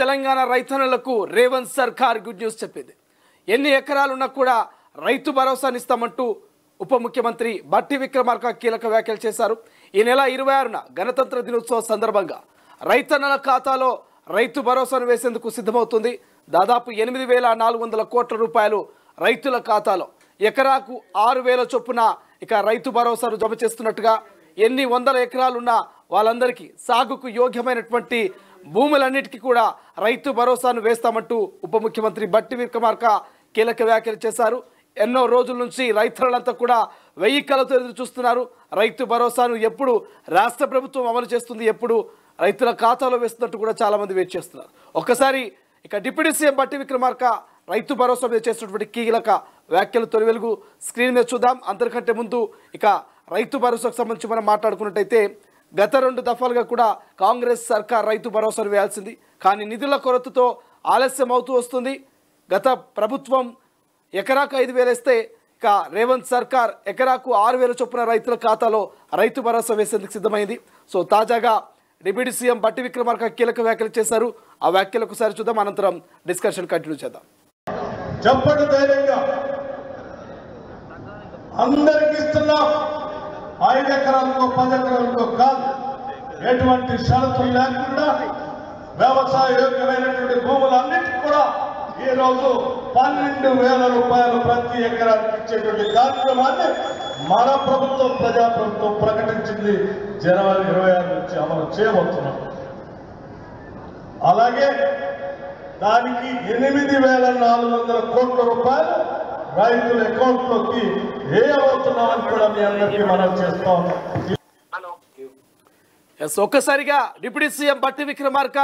తెలంగాణ రైతన్నలకు రేవంత్ సర్కార్ good news చెప్పింది. ఎన్ని ఎకరాలున్నా కూడా రైతు భరోసానిస్తామంటూ ఉప ముఖ్యమంత్రి బట్టి విక్రమార్క కీలక వ్యాఖ్యలు చేశారు. ఈ నెల 26న గణతంత్ర దినోత్సవ సందర్భంగా రైతన్నల ఖాతాలో రైతు భరోసాను వేసేందుకు సిద్ధమవుతుంది. దాదాపు 8,400 కోట్ల రూపాయలు రైతుల ఖాతాలో ఎకరాకు 6,000 చొప్పున ఇక రైతు భరోసాను జమ చేస్తున్నట్టుగా, ఎన్ని వందల ఎకరాలున్నా వాళ్ళందరికీ సాగుకు యోగ్యమైనటువంటి భూములన్నిటికీ కూడా రైతు భరోసాను వేస్తామంటూ ఉప ముఖ్యమంత్రి బట్టి విక్రమార్క కీలక వ్యాఖ్యలు చేశారు. ఎన్నో రోజుల నుంచి రైతులంతా కూడా 1000 కళ్ళతో ఎదురు చూస్తున్నారు. రైతు భరోసాను ఎప్పుడు రాష్ట్ర ప్రభుత్వం అమలు చేస్తుంది, ఎప్పుడు రైతుల ఖాతాలో వేస్తున్నట్టు కూడా చాలామంది వెయిట్ చేస్తున్నారు. ఒక్కసారి ఇక డిప్యూటీ సీఎం బట్టి విక్రమార్క రైతు భరోసా మీద చేసినటువంటి కీలక వ్యాఖ్యలు తొలి వెలుగు స్క్రీన్ మీద చూద్దాం. అందరికంటే ముందు ఇక రైతు భరోసాకు సంబంధించి మనం మాట్లాడుకున్నట్టయితే గత 2 దఫాలుగా కూడా కాంగ్రెస్ సర్కార్ రైతు భరోసాను వేయాల్సింది, కానీ నిధుల కొరతతో ఆలస్యం అవుతూ వస్తుంది. గత ప్రభుత్వం ఎకరాకు 5,000 ఇస్తే ఇక రేవంత్ సర్కార్ ఎకరాకు 6,000 చొప్పున రైతుల ఖాతాలో రైతు భరోసా వేసేందుకు సిద్ధమైంది. సో తాజాగా డిప్యూటీ సీఎం బట్టి విక్రమార్క కీలక వ్యాఖ్యలు చేశారు. ఆ వ్యాఖ్యలు ఒకసారి చూద్దాం, అనంతరం డిస్కషన్ కంటిన్యూ చేద్దాం. చెప్పండి ధైర్యంగా, అందరికి ఇస్తున్నా 5 ఎకరాలకో 10 ఎకరాలకో కాదు, ఎటువంటి షరతులు లేకుండా వ్యవసాయ యోగ్యమైనటువంటి భూములన్నిటికీ కూడా ఈ రోజు 12,000 రూపాయలు ప్రతి ఎకరానికి ఇచ్చేటువంటి కార్యక్రమాన్ని మన ప్రభుత్వం, ప్రజాప్రభుత్వం ప్రకటించింది. జనవరి 26 నుంచి అమలు చేయబోతున్నాం. అలాగే దానికి 8,400 కోట్ల రూపాయలు రైతుల అకౌంట్లోకి వేయబోతున్నామని కూడా మీ అందరికీ మనం చేస్తా ఉన్నాం. ఒక్కసారిగా డిప్యూటీ సీఎం బట్టి విక్రమార్క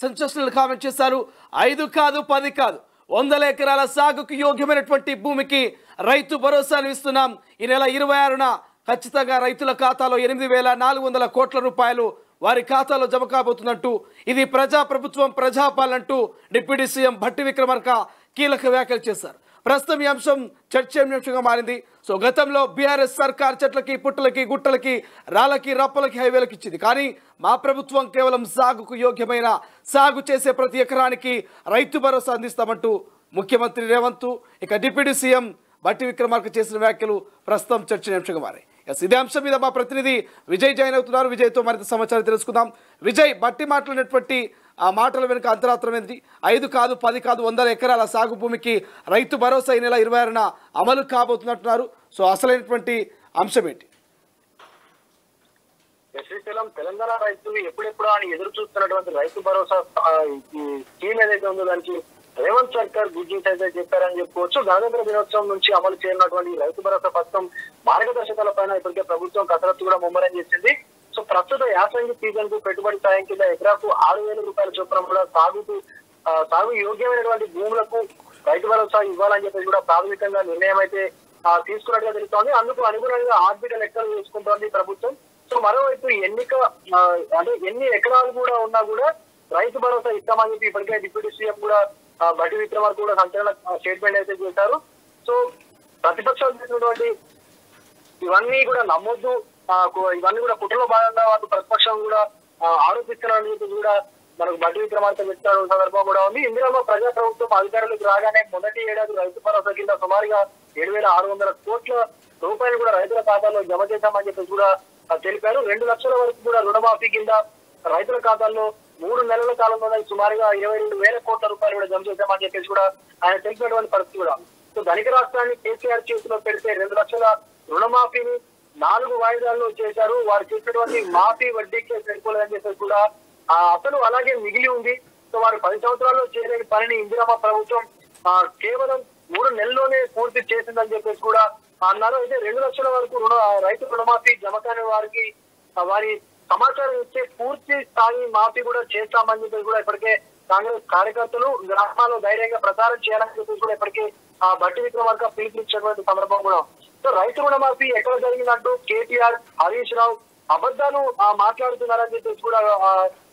సెన్సేషనల్ కామెంట్ చేశారు. 5 కాదు 10 కాదు, 100 ఎకరాల సాగుకు యోగ్యమైనటువంటి భూమికి రైతు భరోసాను ఇస్తున్నాం. ఈ నెల 26న ఖచ్చితంగా రైతుల ఖాతాలో 8,400 కోట్ల రూపాయలు వారి ఖాతాలో జమ కాబోతున్నట్టు, ఇది ప్రజాప్రభుత్వం ప్రజాపాలనంటూ డిప్యూటీ సీఎం బట్టి విక్రమార్క కీలక వ్యాఖ్యలు చేశారు. ప్రస్తుతం ఈ అంశం చర్చనీయాంశంగా మారింది. సో గతంలో బీఆర్ఎస్ సర్కార్ చెట్లకి, పుట్టలకి, గుట్టలకి, రాళ్ళకి, రప్పలకి, హైవేలకు ఇచ్చింది. కానీ మా ప్రభుత్వం కేవలం సాగుకు యోగ్యమైన సాగు చేసే ప్రతి ఎకరానికి రైతు భరోసా అందిస్తామంటూ ముఖ్యమంత్రి రేవంత్ ఇక డిప్యూటీ సీఎం బట్టి విక్రమార్క చేసిన వ్యాఖ్యలు ప్రస్తుతం చర్చనీయాంశంగా మారాయి. ఇదే అంశం మీద మా ప్రతినిధి విజయ్ జాయిన్ అవుతున్నారు. విజయ్తో మరింత సమాచారం తెలుసుకుందాం. విజయ్, బట్టి మాట్లాడినటువంటి ఆ మాటల వెనుక అంతరాత్రం ఏంటి? 5 కాదు 10 కాదు, 100 ఎకరాల సాగు భూమికి రైతు భరోసా ఈ నెల 26న అమలు కాబోతున్నట్టున్నారు. సో అసలైనటువంటి అంశం ఏంటి? శ్రీశైలం తెలంగాణ రైతులు ఎప్పుడెప్పుడు అని ఎదురు చూస్తున్నటువంటి రైతు భరోసా స్కీమ్ ఏదైతే ఉందో దానికి రేవంత్ సర్కార్ గుడ్ న్యూస్ అయితే చెప్పారని చెప్పుకోవచ్చు. గణతంత్ర దినోత్సవం నుంచి అమలు చేయనున్నటువంటి రైతు భరోసా పథకం మార్గదర్శకాల పైన ఇప్పటికే ప్రభుత్వం కసరత్తు కూడా ముమ్మరం చేసింది. సో ప్రస్తుత యాసంగి సీజన్ కు పెట్టుబడి సాయం కింద ఎకరాకు 6,000 రూపాయల చొప్పున కూడా సాగు యోగ్యమైనటువంటి భూములకు రైతు భరోసా ఇవ్వాలని చెప్పి కూడా ప్రాథమికంగా నిర్ణయం అయితే తీసుకున్నట్టుగా తెలుస్తోంది. అందుకు అనుగుణంగా ఆర్థిక లెక్కలు వేసుకుంటోంది ప్రభుత్వం. సో మరోవైపు ఎన్ని ఎకరాలు కూడా ఉన్నా కూడా రైతు భరోసా ఇస్తామని చెప్పి ఇప్పటికే డిప్యూటీ సీఎం కూడా బట్టి విక్రమార్క కూడా సంచలన స్టేట్మెంట్ అయితే చేశారు. సో ప్రతిపక్షాలు చేసినటువంటి ఇవన్నీ కూడా నమ్మొద్దు, ఇవన్నీ కూడా కుట్రలో భాగంగా వాళ్ళు ప్రతిపక్షం కూడా ఆరోపిస్తున్నారని చెప్పి కూడా మనకు బట్టి విక్రమార్క చెప్తున్న సందర్భం కూడా ఉంది. ఇందులో ప్రజా ప్రభుత్వం అధికారులకు రాగానే మొదటి ఏడాది రైతు భరోసా కింద సుమారుగా 7,600 కోట్ల రూపాయలు కూడా రైతుల ఖాతాలో జమ చేశామని చెప్పి కూడా తెలిపారు. 2 లక్షల వరకు కూడా రుణమాఫీ కింద రైతుల ఖాతాల్లో 3 నెలల కాలంలో సుమారుగా 22,000 కోట్ల రూపాయలు కూడా జమ చేశామని చెప్పేసి కూడా ఆయన తెలిపినటువంటి పరిస్థితి కూడా. సో ధనిక రాష్ట్రాన్ని కేసీఆర్ చేతిలో పెడితే 2 లక్షల రుణమాఫీని 4 వాయిదాల్లో చేశారు. వారు చేసినటువంటి మాఫీ వడ్డీకే సరిపోలేదని చెప్పేసి కూడా అసలు అలాగే మిగిలి ఉంది. సో వారు 10 సంవత్సరాల్లో చేయలేని పనిని ఇందిరమ్మ ప్రభుత్వం కేవలం 3 నెలల్లోనే పూర్తి చేసిందని చెప్పేసి కూడా అన్నారు. అయితే 2 లక్షల వరకు రైతు రుణమాఫీ జమ కాని వారికి వారి సమాచారం ఇచ్చే పూర్తి స్థాయి మాఫీ కూడా చేస్తామని చెప్పేసి కూడా ఇప్పటికే కాంగ్రెస్ కార్యకర్తలు గ్రామాల్లో ధైర్యంగా ప్రచారం చేయాలని చెప్పేసి కూడా ఇప్పటికే బట్టి విక్రమార్క పిలుపునిచ్చినటువంటి సందర్భం కూడా. సో రైతు రుణమాఫీ ఎక్కడ జరిగిందంటూ కేటీఆర్, హరీష్ రావు అబద్ధాలు మాట్లాడుతున్నారని చెప్పేసి కూడా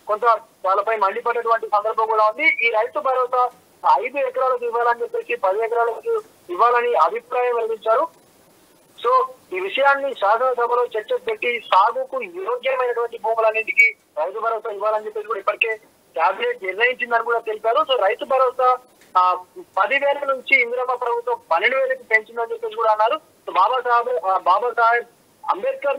కొంత వాళ్ళపై మండిపడేటువంటి సందర్భం కూడా ఉంది. ఈ రైతు భరోసా 5 ఎకరాలకు ఇవ్వాలని చెప్పేసి 10 ఎకరాలకు ఇవ్వాలని అభిప్రాయం వెలిగించారు. సో ఈ విషయాన్ని శాసనసభలో చర్చ పెట్టి సాగుకు యోగ్యమైనటువంటి భూములన్నింటికి రైతు భరోసా ఇవ్వాలని చెప్పేసి కూడా ఇప్పటికే కేబినెట్ నిర్ణయించిందని కూడా తెలిపారు. సో రైతు భరోసా 10,000 నుంచి ఇందిరమ్మ ప్రభుత్వం 12,000కి పెంచిందని చెప్పేసి కూడా అన్నారు. బాబాసాహెబ్ అంబేద్కర్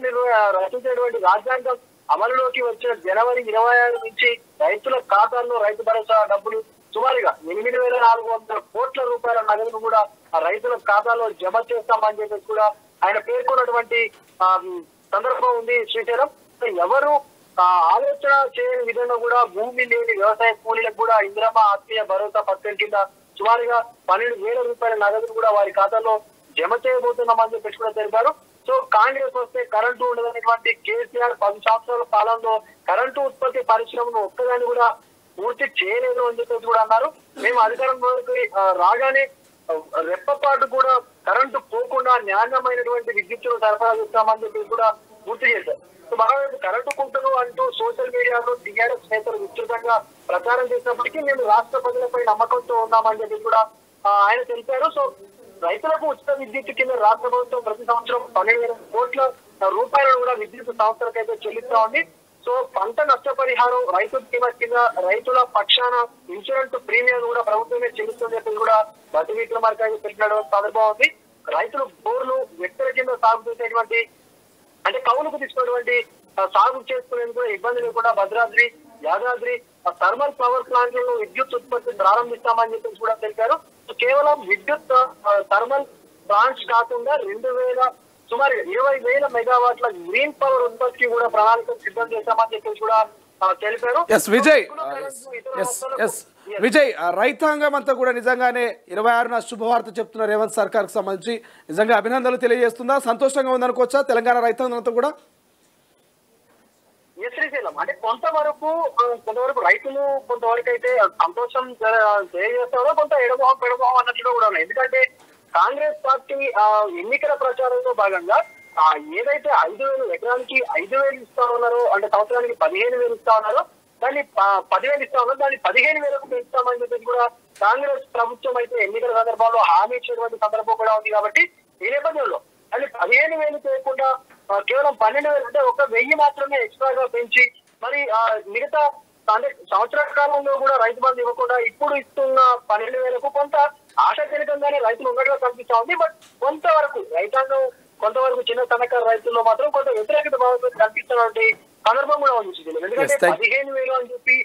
రచించినటువంటి రాజ్యాంగం అమలులోకి వచ్చిన జనవరి 26 నుంచి రైతుల ఖాతాల్లో రైతు భరోసా డబ్బులు సుమారుగా 8,400 కోట్ల రూపాయల నగదును కూడా ఆ రైతుల ఖాతాలో జమ చేస్తామని చెప్పేసి కూడా ఆయన పేర్కొన్నటువంటి సందర్భం ఉంది. శ్రీశైలం ఎవరు ఆలోచన చేయని విధంగా కూడా భూమి లేని వ్యవసాయ కూలీలకు కూడా ఇందిరమ్మ ఆత్మీయ భరోసా పథకం కింద సుమారుగా 12,000 రూపాయల నగదును కూడా వారి ఖాతాలో జమ చేయబోతున్నామని చెప్పేసి కూడా తెలిపారు. సో కాంగ్రెస్ వస్తే కరెంటు ఉండదనేటువంటి కేసీఆర్ 10 సంవత్సరాల కాలంలో కరెంటు ఉత్పత్తి పరిశ్రమను ఒక్కదాన్ని కూడా పూర్తి చేయలేదు అని చెప్పేసి కూడా అన్నారు. మేము అధికారంలోకి రాగానే రెప్పపాటు కూడా కరెంటు పోకుండా నాణ్యమైనటువంటి విద్యుత్తును సరఫరా చేస్తామని చెప్పేసి కూడా గుర్తు చేశారు. సో మరోవైపు కరెంటు కుంటలు అంటూ సోషల్ మీడియాలో టీఆర్ఎస్ నేతలు విస్తృతంగా ప్రచారం చేసినప్పటికీ మేము రాష్ట్ర ప్రజలపై నమ్మకంతో ఉన్నామని చెప్పి కూడా ఆయన తెలిపారు. సో రైతులకు ఉచిత విద్యుత్ కింద రాష్ట్ర ప్రభుత్వం ప్రతి సంవత్సరం 12,000 కోట్ల రూపాయలను కూడా విద్యుత్ సంస్థలకైతే చెల్లిస్తా ఉంది. సో పంట నష్టపరిహారం రైతు బీమా కింద రైతుల పక్షాన ఇన్సూరెన్స్ ప్రీమియం కూడా ప్రభుత్వమే చెల్లిస్తుంది చెప్పి కూడా బట్టి విక్రమార్క తెలిపినటువంటి సందర్భం ఉంది. రైతులు బోర్లు వ్యక్తుల కింద సాగు చేసేటువంటి అంటే కౌలుకు తీసుకున్నటువంటి సాగు చేసుకునేందుకు కూడా ఇబ్బంది లేకుండా భద్రాద్రి, యాదాద్రి థర్మల్ పవర్ ప్లాంట్లలో విద్యుత్ ఉత్పత్తి ప్రారంభిస్తామని చెప్పేసి కూడా తెలిపారు. కేవలం విద్యుత్ థర్మల్ ప్లాంట్స్ కాకుండా 2,000 సుమారు 20,000 మెగావాట్ల గ్రీన్ పవర్ ఉత్పత్తికి కూడా ప్రణాళిక సిద్ధం చేశామని చెప్పేసి కూడా తెలిపారు. విజయ్ రైతాంగం అంతా కూడా నిజంగానే 26న శుభవార్త చెప్తున్న రేవంత్ సర్కార్ కు సంబంధించి నిజంగా అభినందనలు తెలియజేస్తుందా? సంతోషంగా ఉందనుకోవచ్చా తెలంగాణ రైతాంగం అంతా కూడా? శ్రీశైలం అంటే కొంతవరకు రైతులు కొంతవరకు అయితే సంతోషం తెలియజేస్తారో కొంత ఎడమోహం అన్నట్లుగా కూడా ఉన్నాయి. ఎందుకంటే కాంగ్రెస్ పార్టీ ఎన్నికల ప్రచారంలో భాగంగా ఏదైతే 5,000 ఎకరానికి 5,000 ఇస్తా ఉన్నారో అంటే సంవత్సరానికి 15,000 ఇస్తా ఉన్నారో దాన్ని 10,000 ఇస్తా ఉన్నారో దాన్ని 15,000కు పెంచుతామని చెప్పేసి కూడా కాంగ్రెస్ ప్రభుత్వం అయితే ఎన్నికల సందర్భంలో హామీ ఇచ్చినటువంటి సందర్భం కూడా ఉంది. కాబట్టి ఈ నేపథ్యంలో దాన్ని 15,000 చేయకుండా కేవలం 12,000 అంటే 1,000 మాత్రమే ఎక్స్ట్రాగా పెంచి మరి మిగతా అంటే సంవత్సర కాలంలో కూడా రైతు బంధు ఇవ్వకుండా ఇప్పుడు ఇస్తున్న 12,000కు కొంత ఆశాజనకంగానే రైతులు ఉన్నట్టుగా కనిపిస్తా ఉంది. బట్ కొంతవరకు రైతాంగం కొంతవరకు చిన్న సన్నకారు రైతుల్లో మాత్రం కొంత వ్యతిరేకత భావంతో కనిపిస్తున్నటువంటి సందర్భం కూడా ఉంది. ఎందుకంటే 15,000 అని చెప్పి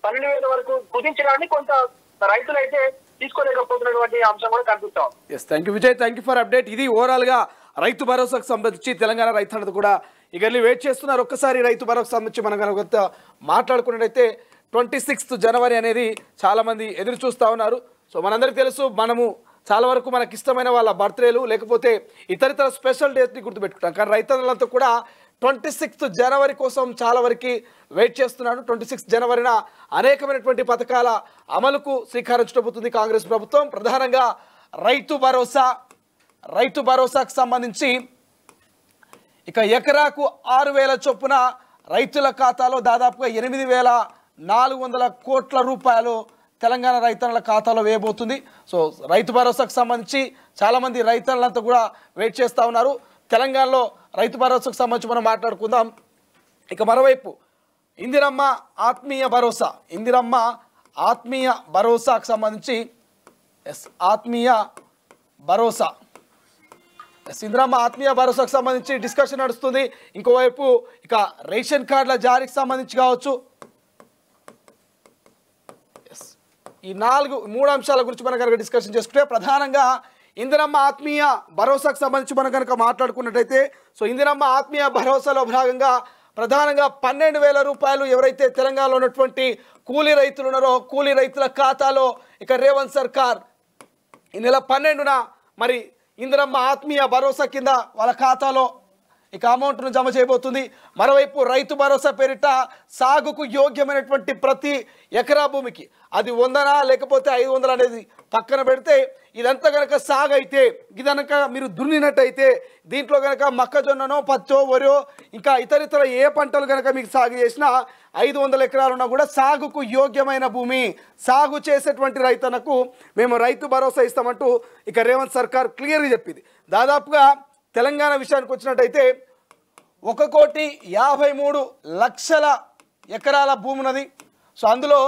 12,000 వరకు కుదించడాన్ని కొంత రైతులు అయితే తీసుకోలేకపోతున్నటువంటి అంశం కూడా కనిపిస్తాం. Thank you Vijay, thank you for update. ఇది ఓవరాల్ గా రైతు భరోసాకు సంబంధించి తెలంగాణ రైతులందరూ కూడా ఇగర్లీ వెయిట్ చేస్తున్నారు. ఒక్కసారి రైతు భరోసా సంబంధించి మనం కనుక మాట్లాడుకున్నట్టయితే 26th జనవరి అనేది చాలా మంది ఎదురు చూస్తూ ఉన్నారు. సో మనందరికీ తెలుసు మనము చాలా వరకు మనకి ఇష్టమైన వాళ్ళ బర్త్డేలు లేకపోతే ఇతర స్పెషల్ డేస్ని గుర్తుపెట్టుకుంటాం. కానీ రైతులంతా కూడా 26th జనవరి కోసం చాలా వరకు వెయిట్ చేస్తున్నాడు. 26th జనవరిన అనేకమైనటువంటి పథకాల అమలుకు శ్రీకారం చుట్టబోతుంది కాంగ్రెస్ ప్రభుత్వం. ప్రధానంగా రైతు భరోసాకు సంబంధించి ఇక ఎకరాకు 6,000 చొప్పున రైతుల ఖాతాలో దాదాపుగా 8,400 కోట్ల రూపాయలు తెలంగాణ రైతన్నల ఖాతాలో వేయబోతుంది. సో రైతు భరోసాకు సంబంధించి చాలామంది రైతన్నలంతా కూడా వెయిట్ చేస్తూ ఉన్నారు. తెలంగాణలో రైతు భరోసాకు సంబంధించి మనం మాట్లాడుకుందాం. ఇక మరోవైపు ఇందిరమ్మ ఆత్మీయ భరోసాకు సంబంధించి ఇందిరమ్మ ఆత్మీయ భరోసాకు సంబంధించి డిస్కషన్ నడుస్తుంది. ఇంకోవైపు ఇక రేషన్ కార్డుల జారీకి సంబంధించి కావచ్చు. ఈ 3 అంశాల గురించి మనం కనుక డిస్కషన్ చేసుకుంటే ప్రధానంగా ఇందిరమ్మ ఆత్మీయ భరోసాకు సంబంధించి మనం కనుక మాట్లాడుకున్నట్టయితే సో ఇందిరమ్మ ఆత్మీయ భరోసాలో భాగంగా ప్రధానంగా 12,000 రూపాయలు ఎవరైతే తెలంగాణలో ఉన్నటువంటి కూలీ రైతులు ఉన్నారో కూలీ రైతుల ఖాతాలో ఇక రేవంత్ సర్కార్ ఈ నెల 12న మరి ఇందిరమ్మ ఆత్మీయ భరోసా కింద వాళ్ళ ఖాతాలో ఇక అమౌంట్ను జమ చేయబోతుంది. మరోవైపు రైతు భరోసా పేరిట సాగుకు యోగ్యమైనటువంటి ప్రతి ఎకరా భూమికి అది 100 లేకపోతే 500 అనేది పక్కన పెడితే ఇదంతా కనుక సాగు అయితే ఇది కనుక మీరు దున్నినట్టయితే దీంట్లో కనుక మొక్కజొన్ననో పచ్చో వరో ఇంకా ఇతర ఏ పంటలు కనుక మీకు సాగు చేసినా 500 ఎకరాలున్నా కూడా సాగుకు యోగ్యమైన భూమి సాగు చేసేటువంటి రైతన్నకు మేము రైతు భరోసా ఇస్తామంటూ ఇక రేవంత్ సర్కార్ క్లియర్గా చెప్పింది. దాదాపుగా తెలంగాణ విషయానికి వచ్చినట్టయితే 1,53,00,000 ఎకరాల భూమి ఉన్నది. సో అందులో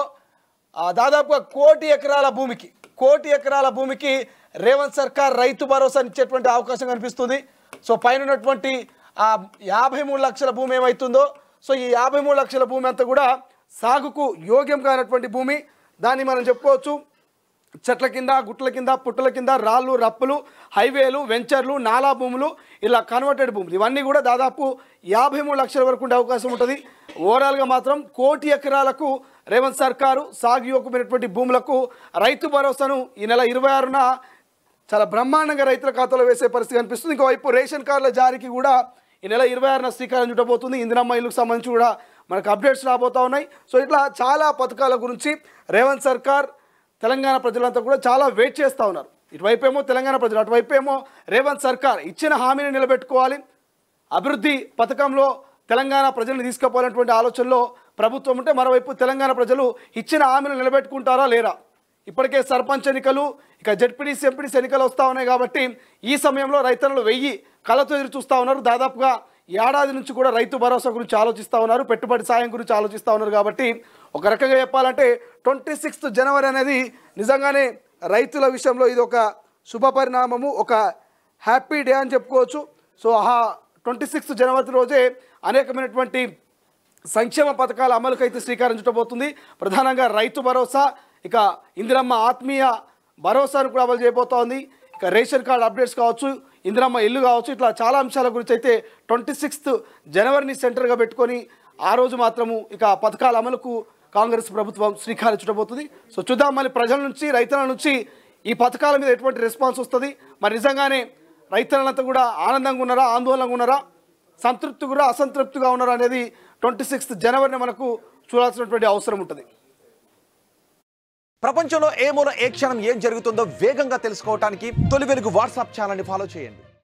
దాదాపుగా 1,00,00,000 ఎకరాల భూమికి రేవంత్ సర్కార్ రైతు భరోసా ఇచ్చేటువంటి అవకాశం కనిపిస్తుంది. సో పైన ఉన్నటువంటి 53 లక్షల భూమి ఏమవుతుందో, సో ఈ 53 లక్షల భూమి అంతా కూడా సాగుకు యోగ్యం కానటువంటి భూమి. దాన్ని మనం చెప్పుకోవచ్చు చెట్ల కింద, గుట్ల కింద, పుట్టల కింద, రాళ్ళు, రప్పులు, హైవేలు, వెంచర్లు, నాలా భూములు, ఇలా కన్వర్టెడ్ భూములు, ఇవన్నీ కూడా దాదాపు 53 లక్షల వరకు ఉండే అవకాశం ఉంటుంది. ఓవరాల్గా మాత్రం 1,00,00,000 ఎకరాలకు రేవంత్ సర్కారు సాగుయోగ్యమైనటువంటి భూములకు రైతు భరోసాను ఈ నెల 26న చాలా బ్రహ్మాండంగా రైతుల ఖాతాలో వేసే పరిస్థితి కనిపిస్తుంది. ఇంకోవైపు రేషన్ కార్డుల జారీకి కూడా ఈ నెల 26న శ్రీకారం చుట్టబోతుంది. ఇందిరమ్మ ఇల్లుకు సంబంధించి కూడా మనకు అప్డేట్స్ రాబోతూ ఉన్నాయి. సో ఇట్లా చాలా పథకాల గురించి రేవంత్ సర్కార్ తెలంగాణ ప్రజలంతా కూడా చాలా వెయిట్ చేస్తూ ఉన్నారు. ఇటువైపేమో తెలంగాణ ప్రజలు, అటువైపేమో రేవంత్ సర్కార్ ఇచ్చిన హామీని నిలబెట్టుకోవాలి, అభివృద్ధి పథకంలో తెలంగాణ ప్రజలను తీసుకుపోవాలనేటువంటి ఆలోచనలో ప్రభుత్వం ఉంటే, మరోవైపు తెలంగాణ ప్రజలు ఇచ్చిన హామీని నిలబెట్టుకుంటారా లేరా. ఇప్పటికే సర్పంచ్ ఎన్నికలు, ఇక జెడ్పీటీసీ, ఎంపీటీసీ ఎన్నికలు వస్తూ ఉన్నాయి కాబట్టి ఈ సమయంలో రైతులను 1000 కళ్ళతో ఎదురు చూస్తూ ఉన్నారు. దాదాపుగా ఏడాది నుంచి కూడా రైతు భరోసా గురించి ఆలోచిస్తూ ఉన్నారు, పెట్టుబడి సాయం గురించి ఆలోచిస్తూ ఉన్నారు. కాబట్టి ఒక రకంగా చెప్పాలంటే 26th జనవరి అనేది నిజంగానే రైతుల విషయంలో ఇది ఒక శుభ పరిణామము, ఒక హ్యాపీ డే అని చెప్పుకోవచ్చు. సో 26th జనవరి రోజే అనేకమైనటువంటి సంక్షేమ పథకాల అమలుకైతే శ్రీకారం చుట్టబోతుంది. ప్రధానంగా రైతు భరోసా, ఇక ఇందిరమ్మ ఆత్మీయ భరోసాను కూడా అమలు చేయబోతోంది. ఇక రేషన్ కార్డు అప్డేట్స్ కావచ్చు, ఇందిరమ్మ ఇల్లు కావచ్చు, ఇట్లా చాలా అంశాల గురించి అయితే 26th జనవరిని సెంటర్గా పెట్టుకొని ఆ రోజు మాత్రము ఇక పథకాల అమలుకు కాంగ్రెస్ ప్రభుత్వం శ్రీకారం చుట్టబోతుంది. సో చూద్దాం మళ్ళీ ప్రజల నుంచి, రైతుల నుంచి ఈ పథకాల మీద ఎటువంటి రెస్పాన్స్ వస్తుంది. మరి నిజంగానే రైతులంతా కూడా ఆనందంగా ఉన్నారా, ఆందోళనగా ఉన్నారా, సంతృప్తిగా, అసంతృప్తిగా ఉన్నారా అనేది 26th జనవరిని మనకు చూడాల్సినటువంటి అవసరం ఉంటుంది. ప్రపంచంలో ఏ మూల ఏ క్షణం ఏం జరుగుతుందో వేగంగా తెలుసుకోవడానికి తొలి వెలుగు వాట్సాప్ ఛానల్ని ఫాలో చేయండి.